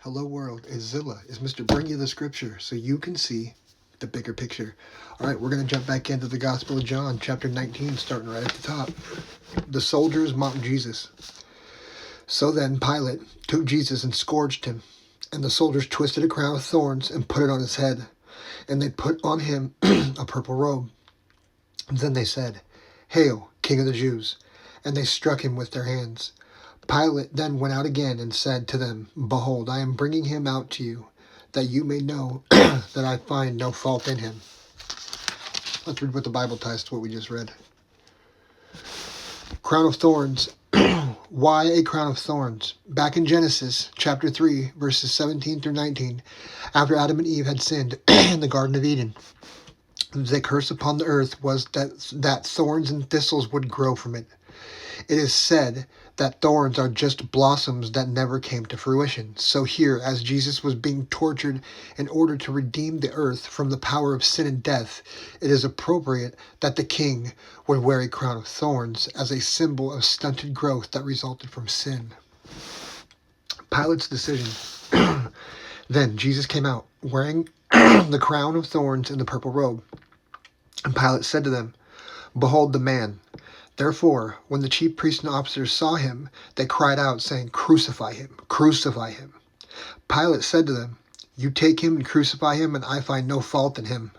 Hello world, is Zilla, is Mr. Bring You the Scripture so you can see the bigger picture. Alright, we're going to jump back into the Gospel of John, chapter 19, starting right at the top. The soldiers mocked Jesus. So then Pilate took Jesus and scourged him, and the soldiers twisted a crown of thorns and put it on his head, and they put on him a purple robe. And then they said, "Hail, King of the Jews!" And they struck him with their hands. Pilate then went out again and said to them, "Behold, I am bringing him out to you, that you may know that I find no fault in him." Let's read what the Bible ties to what we just read. Crown of thorns. Why a crown of thorns? Back in Genesis chapter 3, verses 17 through 19, after Adam and Eve had sinned in the Garden of Eden, the curse upon the earth was that thorns and thistles would grow from it. It is said that thorns are just blossoms that never came to fruition. So here, as Jesus was being tortured in order to redeem the earth from the power of sin and death, it is appropriate that the king would wear a crown of thorns as a symbol of stunted growth that resulted from sin. Pilate's decision. Then Jesus came out, wearing the crown of thorns and the purple robe. And Pilate said to them, "Behold the man." Therefore, when the chief priests and officers saw him, they cried out, saying, "Crucify him! Crucify him!" Pilate said to them, "You take him and crucify him, and I find no fault in him."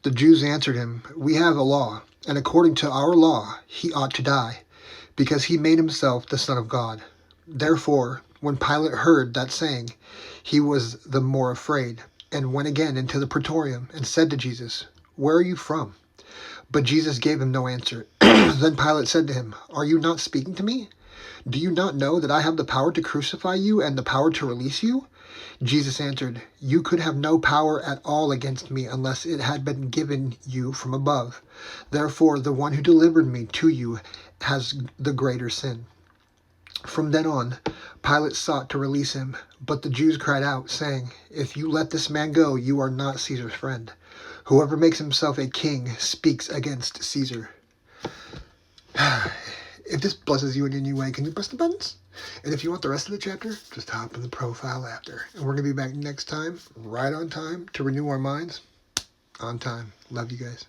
The Jews answered him, "We have a law, and according to our law he ought to die, because he made himself the Son of God." Therefore, when Pilate heard that saying, he was the more afraid, and went again into the praetorium, and said to Jesus, "Where are you from?" But Jesus gave him no answer. Then Pilate said to him, "Are you not speaking to me? Do you not know that I have the power to crucify you and the power to release you?" Jesus answered, "You could have no power at all against me unless it had been given you from above. Therefore, the one who delivered me to you has the greater sin." From then on, Pilate sought to release him, but the Jews cried out, saying, "If you let this man go, you are not Caesar's friend. Whoever makes himself a king speaks against Caesar." If this blesses you in any way, can you press the buttons? And if you want the rest of the chapter, just hop in the profile after. And we're going to be back next time, right on time, to renew our minds. On time. Love you guys.